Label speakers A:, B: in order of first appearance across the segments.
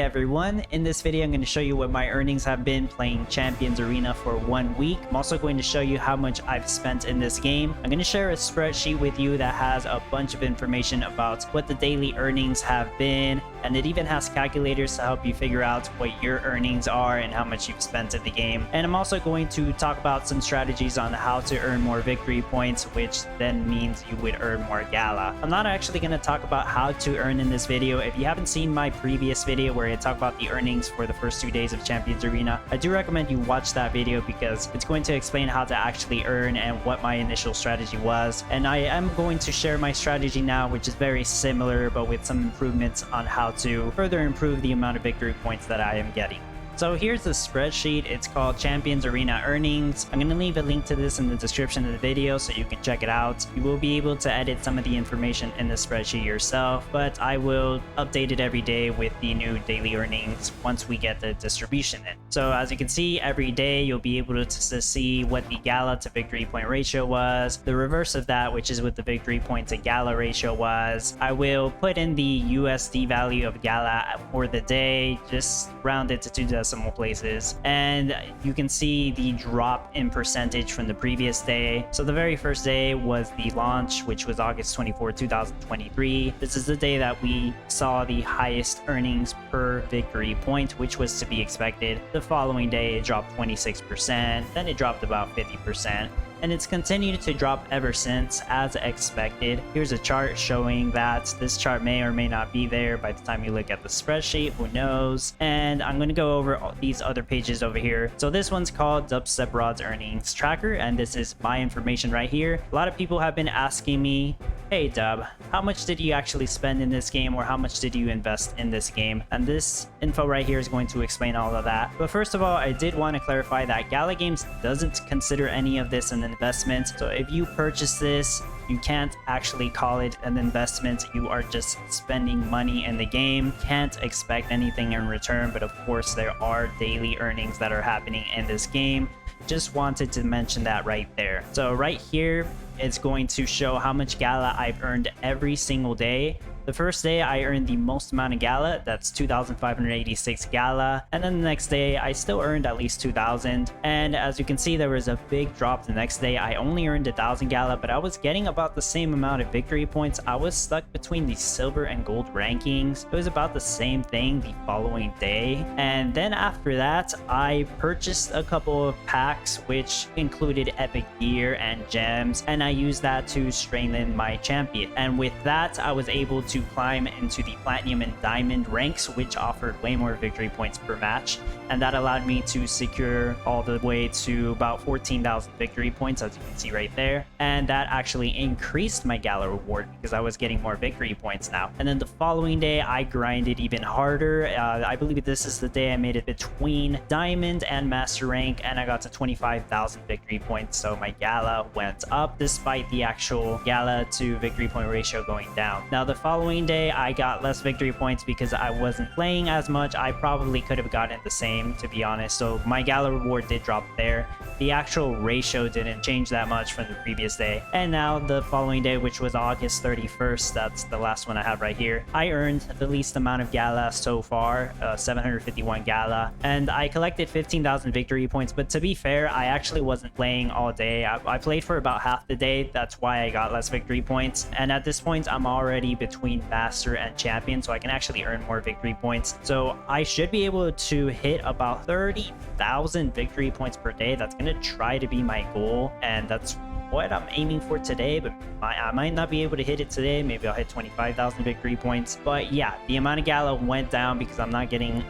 A: everyone, in this video I'm going to show you what my earnings have been playing Champions Arena for 1 week. I'm also going to show you how much I've spent in this game. I'm going to share a spreadsheet with you that has a bunch of information about what the daily earnings have been, and it even has calculators to help you figure out what your earnings are and how much you've spent in the game. And I'm also going to talk about some strategies on how to earn more victory points, which then means you would earn more Gala. I'm not actually going to talk about how to earn in this video. If you haven't seen my previous video where I talk about the earnings for the first 2 days of Champions Arena, I do recommend you watch that video because it's going to explain how to actually earn and what my initial strategy was. And I am going to share my strategy now, which is very similar but with some improvements on how to further improve the amount of victory points that I am getting. So here's the spreadsheet. It's called Champions Arena Earnings. I'm going to leave a link to this in the description of the video so you can check it out. You will be able to edit some of the information in the spreadsheet yourself, but I will update it every day with the new daily earnings once we get the distribution in. So as you can see, every day you'll be able to see what the Gala to victory point ratio was. The reverse of that, which is what the victory point to Gala ratio was. I will put in the USD value of Gala for the day, just round it to 2 decimal places, and you can see the drop in percentage from the previous day. So the very first day was the launch, which was August 24, 2023. This is the day that we saw the highest earnings per victory point, which was to be expected. The following day it dropped 26%, then it dropped about 50%. And it's continued to drop ever since, as expected. Here's a chart showing that. This chart may or may not be there by the time you look at the spreadsheet, who knows. And I'm going to go over all these other pages over here. So this one's called Dubstep Rod's Earnings Tracker, and this is my information right here. A lot of people have been asking me, hey Dub, how much did you actually spend in this game, or how much did you invest in this game? And this info right here is going to explain all of that. But first of all, I did want to clarify that Gala Games doesn't consider any of this an investment. So if you purchase this, you can't actually call it an investment. You are just spending money in the game. Can't expect anything in return, but of course there are daily earnings that are happening in this game. Just wanted to mention that right there. So right here, it's going to show how much Gala I've earned every single day. The first day I earned the most amount of Gala, that's 2,586 Gala, and then the next day I still earned at least 2,000. And as you can see, there was a big drop the next day. I only earned 1,000 Gala, but I was getting about the same amount of victory points. I was stuck between the silver and gold rankings. It was about the same thing the following day. And then after that, I purchased a couple of packs which included epic gear and gems, and I used that to strengthen my champion. And with that, I was able to climb into the platinum and diamond ranks, which offered way more victory points per match, and that allowed me to secure all the way to about 14,000 victory points, as you can see right there. And that actually increased my Gala reward because I was getting more victory points now. And then the following day I grinded even harder. I believe this is the day I made it between diamond and master rank, and I got to 25,000 victory points. So my Gala went up despite the actual Gala to victory point ratio going down. Now the following day I got less victory points because I wasn't playing as much. I probably could have gotten the same, to be honest. So my Gala reward did drop there. The actual ratio didn't change that much from the previous day. And now the following day, which was August 31st, that's the last one I have right here, I earned the least amount of Gala so far, 751 Gala, and I collected 15,000 victory points. But to be fair, I actually wasn't playing all day. I played for about half the day. That's why I got less victory points. And at this point I'm already between master and champion, so I can actually earn more victory points. So I should be able to hit about 30,000 victory points per day. That's going to try to be my goal, and that's what I'm aiming for today, but I might not be able to hit it today. Maybe I'll hit 25,000 victory points. But yeah, the amount of Gala went down because I'm not getting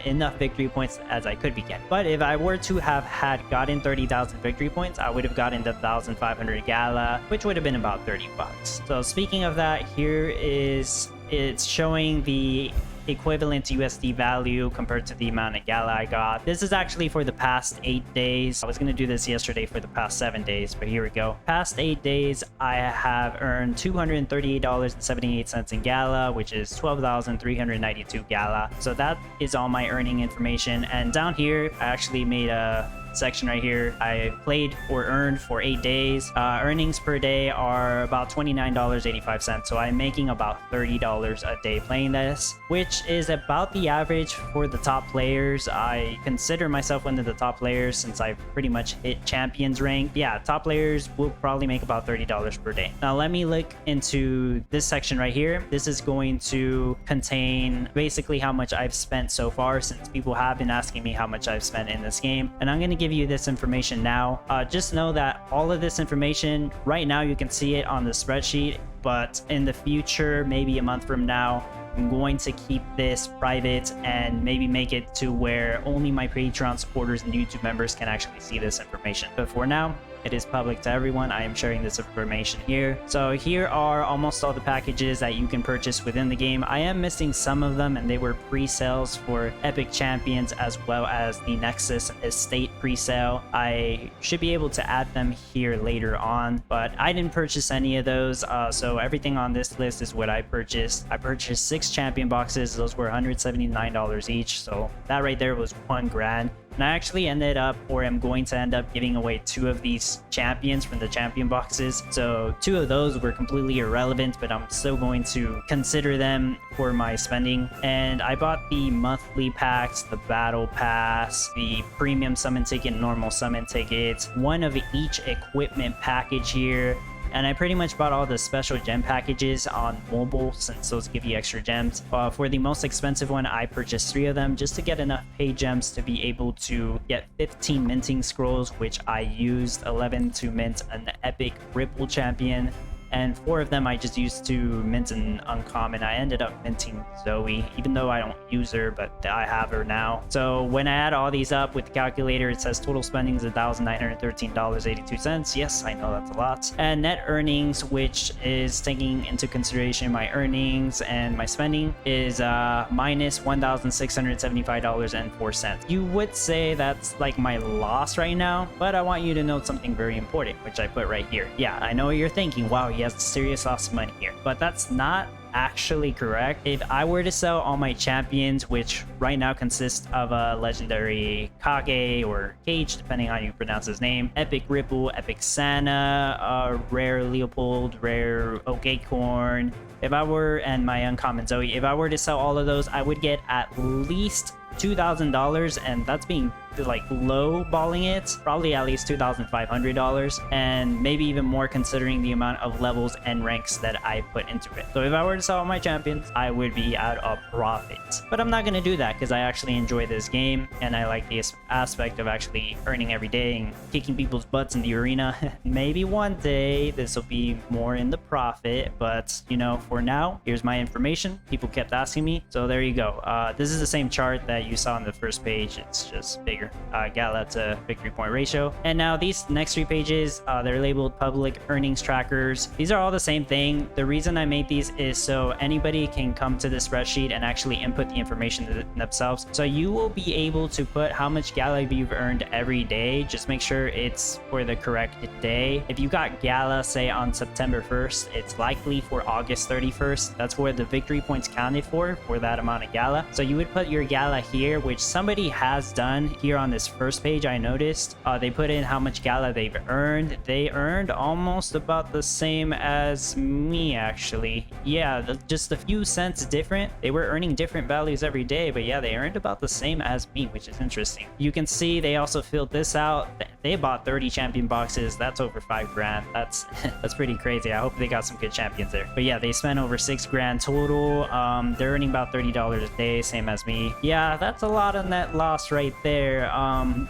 A: enough victory points as I could be getting. But if I were to have gotten 30,000 victory points, I would have gotten the 1,500 Gala, which would have been about 30 bucks. So speaking of that, here is it's showing the equivalent USD value compared to the amount of Gala I got. This is actually for the past 8 days. I was going to do this yesterday for the past 7 days, but here we go. Past 8 days, I have earned $238.78 in Gala, which is 12,392 Gala. So that is all my earning information. And down here, I actually made a section right here. I played or earned for 8 days. Earnings per day are about $29.85. So I'm making about $30 a day playing this, which is about the average for the top players. I consider myself one of the top players since I've pretty much hit champions rank. Yeah, top players will probably make about $30 per day. Now let me look into this section right here. This is going to contain basically how much I've spent so far, since people have been asking me how much I've spent in this game, and I'm going to give you this information now. Just know that all of this information right now, you can see it on the spreadsheet, but in the future, maybe a month from now, I'm going to keep this private and maybe make it to where only my Patreon supporters and YouTube members can actually see this information. But for now, it is public to everyone. I am sharing this information here. So here are almost all the packages that you can purchase within the game. I am missing some of them, and they were pre-sales for Epic Champions as well as the Nexus Estate pre-sale. I should be able to add them here later on, but I didn't purchase any of those. So everything on this list is what I purchased. I purchased 6 champion boxes. Those were $179 each. So that right there was $1 grand. And I actually ended up, or am going to end up, giving away 2 of these champions from the champion boxes. So 2 of those were completely irrelevant, but I'm still going to consider them for my spending. And I bought the monthly packs, the battle pass, the premium summon ticket, normal summon tickets, 1 of each equipment package here. And I pretty much bought all the special gem packages on mobile, since those give you extra gems. For the most expensive one, I purchased 3 of them just to get enough paid gems to be able to get 15 minting scrolls, which I used 11 to mint an epic Ripple champion. And 4 of them I just used to mint an uncommon. I ended up minting Zoe, even though I don't use her, but I have her now. So when I add all these up with the calculator, it says total spending is $1,913.82. Yes, I know that's a lot. And net earnings, which is taking into consideration my earnings and my spending, is minus $1,675.04. You would say that's like my loss right now, but I want you to note something very important, which I put right here. Yeah, I know what you're thinking. Wow, he has a serious loss of money here, but that's not actually correct. If I were to sell all my champions, which right now consist of a legendary Kage or Cage, depending on how you pronounce his name, epic Ripple, epic Sana, rare Leopold, rare Oak Acorn, and my uncommon Zoe, if I were to sell all of those, I would get at least $2,000, and that's being like low balling it, probably at least $2,500, and maybe even more considering the amount of levels and ranks that I put into it. So if I were to sell all my champions, I would be at a profit, but I'm not going to do that because I actually enjoy this game and I like the aspect of actually earning every day and kicking people's butts in the arena. Maybe one day this will be more in the profit, but you know, for now, here's my information. People kept asking me, so there you go. This is the same chart that you saw on the first page, it's just bigger. Gala to victory point ratio. And now these next 3 pages, they're labeled public earnings trackers. These are all the same thing. The reason I made these is so anybody can come to the spreadsheet and actually input the information themselves. So you will be able to put how much Gala you've earned every day. Just make sure it's for the correct day. If you got Gala, say on September 1st, it's likely for August 31st. That's where the victory points counted for that amount of Gala. So you would put your Gala here, which somebody has done here on this first page. I noticed they put in how much Gala they've earned. They earned almost about the same as me, actually. Yeah, just a few cents different. They were earning different values every day, but yeah, they earned about the same as me, which is interesting. You can see they also filled this out. They bought 30 champion boxes. That's over $5 grand. That's pretty crazy. I hope they got some good champions there. But yeah, they spent over $6 grand total. They're earning about $30 a day, same as me. Yeah, that's a lot of net loss right there.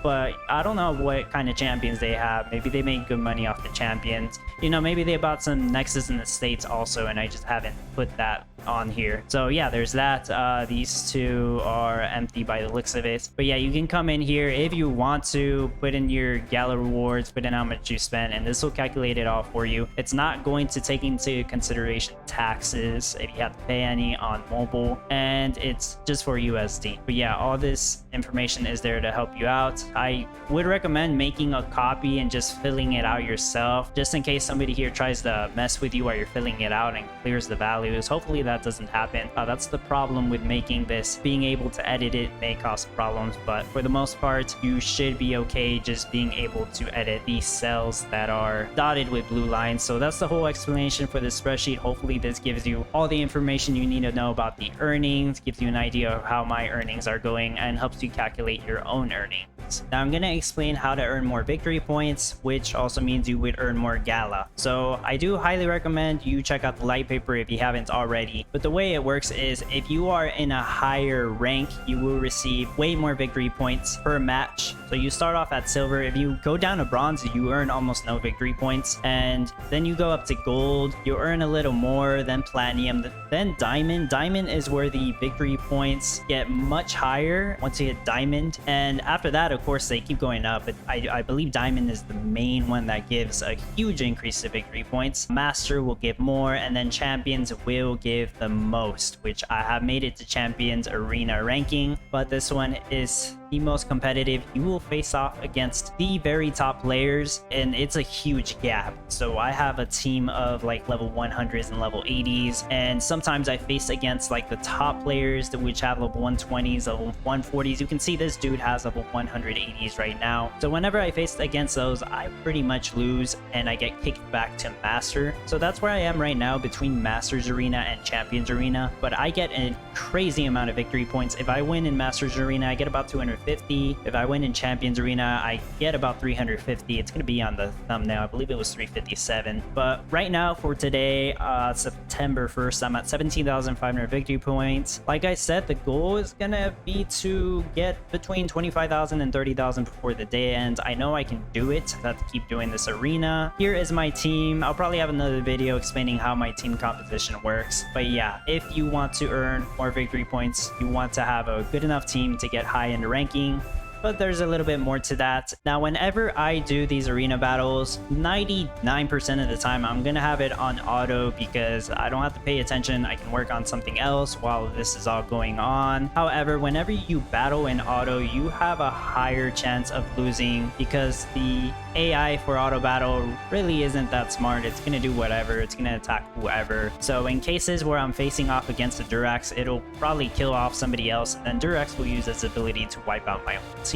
A: But I don't know what kind of champions they have. Maybe they made good money off the champions. You know, maybe they bought some Nexus in the States also, and I just haven't put that on here. So yeah, there's that. These 2 are empty by the looks of it. But yeah, you can come in here if you want to put in your Gala rewards, put in how much you spent, and this will calculate it all for you. It's not going to take into consideration taxes if you have to pay any on mobile, and it's just for USD. But yeah, all this information is there to help you out. I would recommend making a copy and just filling it out yourself, just in case somebody here tries to mess with you while you're filling it out and clears the values. Hopefully that that doesn't happen. That's the problem with making this. Being able to edit it may cause problems, but for the most part, you should be okay just being able to edit these cells that are dotted with blue lines. So that's the whole explanation for this spreadsheet. Hopefully this gives you all the information you need to know about the earnings, gives you an idea of how my earnings are going, and helps you calculate your own earnings. Now I'm going to explain how to earn more victory points, which also means you would earn more Gala. So I do highly recommend you check out the Litepaper if you haven't already. But the way it works is if you are in a higher rank, you will receive way more victory points per match. So you start off at silver. If you go down to bronze, you earn almost no victory points. And then you go up to gold, you earn a little more, then platinum, then diamond. Diamond is where the victory points get much higher once you hit diamond. And after that, of course, they keep going up. But I believe diamond is the main one that gives a huge increase to victory points. Master will give more, and then champions will give the most, which I have made it to champions arena ranking, but this one is the most competitive. You will face off against the very top players, and it's a huge gap. So I have a team of like level 100s and level 80s, and sometimes I face against like the top players which have level 120s, level 140s. You can see this dude has level 180s right now. So whenever I face against those, I pretty much lose and I get kicked back to master. So that's where I am right now, between masters arena and champions arena. But I get a crazy amount of victory points. If I win in masters arena, I get about 250. If I win in champions arena, I get about 350. It's going to be on the thumbnail. I believe it was 357. But right now for today, September 1st, I'm at 17,500 victory points. Like I said, the goal is going to be to get between 25,000 and 30,000 before the day ends. I know I can do it. I have to keep doing this arena. Here is my team. I'll probably have another video explaining how my team composition works. But yeah, if you want to earn more victory points, you want to have a good enough team to get high in the ranking. But there's a little bit more to that. Now, whenever I do these arena battles, 99% of the time, I'm going to have it on auto because I don't have to pay attention. I can work on something else while this is all going on. However, whenever you battle in auto, you have a higher chance of losing because the AI for auto battle really isn't that smart. It's going to do whatever. It's going to attack whoever. So in cases where I'm facing off against a Durex, it'll probably kill off somebody else. And Durex will use its ability to wipe out my whole team.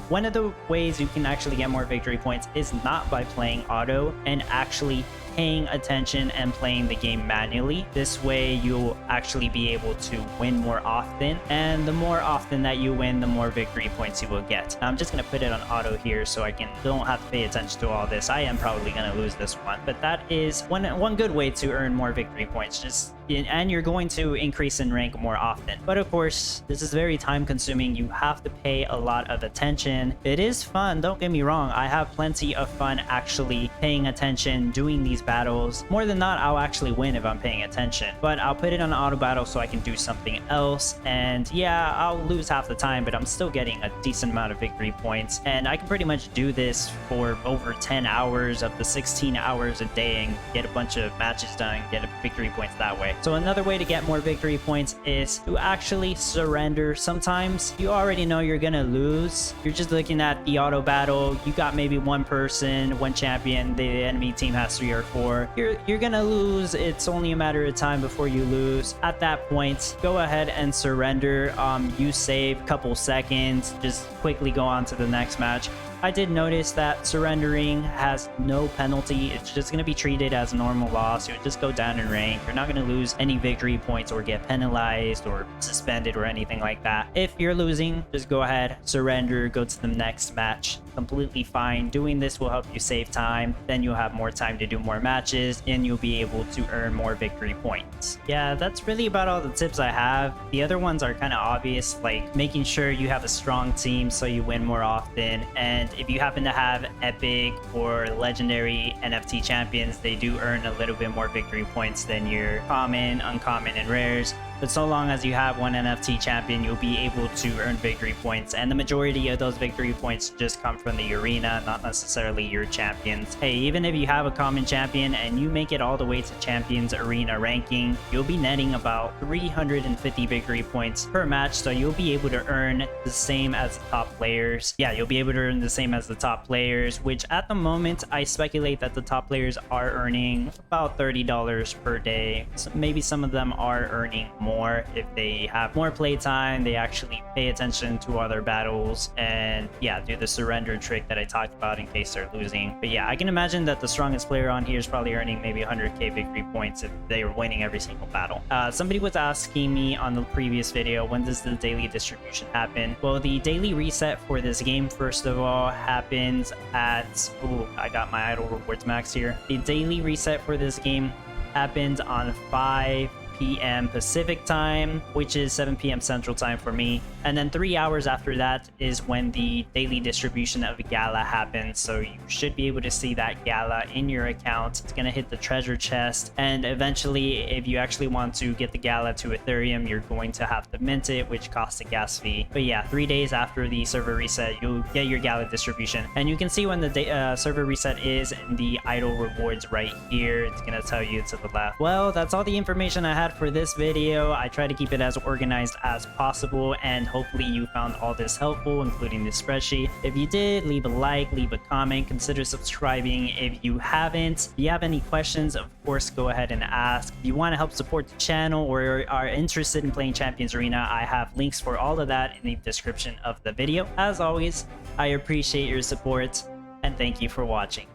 A: One of the ways you can actually get more victory points is not by playing auto and actually paying attention and playing the game manually. This way you'll actually be able to win more often, and the more often that you win, the more victory points you will get. Now, I'm just going to put it on auto here so I don't have to pay attention to all this. I am probably going to lose this one, but that is one good way to earn more victory points. And you're going to increase in rank more often. But of course, this is very time consuming. You have to pay a lot of attention. It is fun, don't get me wrong. I have plenty of fun actually paying attention, doing these battles. More than not, I'll actually win if I'm paying attention. But I'll put it on auto battle so I can do something else. And yeah, I'll lose half the time, but I'm still getting a decent amount of victory points. And I can pretty much do this for over 10 hours up to 16 hours a day and get a bunch of matches done, get victory points that way. So another way to get more victory points is to actually surrender. Sometimes you already know you're gonna lose. You're just looking at the auto battle. You got maybe one person, one champion. The enemy team has 3 or 4. You're gonna lose. It's only a matter of time before you lose. At that point, go ahead and surrender. You save a couple seconds. Just quickly go on to the next match. I did notice that surrendering has no penalty. It's just going to be treated as a normal loss. You would just go down in rank. You're not going to lose any victory points or get penalized or suspended or anything like that. If you're losing, just go ahead, surrender, go to the next match. Completely fine. Doing this will help you save time. Then you'll have more time to do more matches and you'll be able to earn more victory points. Yeah, that's really about all the tips I have. The other ones are kind of obvious, like making sure you have a strong team so you win more often. And if you happen to have epic or legendary NFT champions, they do earn a little bit more victory points than your common, uncommon, and rares. but so long as you have one NFT champion, you'll be able to earn victory points, and the majority of those victory points just come from the arena, not necessarily your champions. Hey, even if you have a common champion and you make it all the way to champions arena ranking, you'll be netting about 350 victory points per match, so you'll be able to earn the same as the top players. Yeah, you'll be able to earn the same as the top players, which at the moment I speculate that the top players are earning about $30 per day. So maybe some of them are earning more if they have more playtime, they actually pay attention to other battles, and yeah, do the surrender trick that I talked about in case they're losing. But yeah, I can imagine that the strongest player on here is probably earning maybe 100k victory points if they are winning every single battle. Somebody was asking me on the previous video, when does the daily distribution happen? Well, the daily reset for this game, first of all, happens at... Ooh, I got my idle rewards max here. The daily reset for this game happens on 5 p.m. Pacific time, which is 7 p.m. Central time for me. And then 3 hours after that is when the daily distribution of Gala happens. So you should be able to see that Gala in your account. It's going to hit the treasure chest. And eventually, if you actually want to get the Gala to Ethereum, you're going to have to mint it, which costs a gas fee. But yeah, 3 days after the server reset, you'll get your Gala distribution. And you can see when the server reset is in the idle rewards right here. It's going to tell you to the left. Well, that's all the information I had for this video. I try to keep it as organized as possible, and hopefully you found all this helpful, including the spreadsheet. If you did, leave a like, leave a comment, consider subscribing if you haven't. If you have any questions, of course, go ahead and ask. If you want to help support the channel or are interested in playing Champions Arena, I have links for all of that in the description of the video. As always, I appreciate your support, and thank you for watching.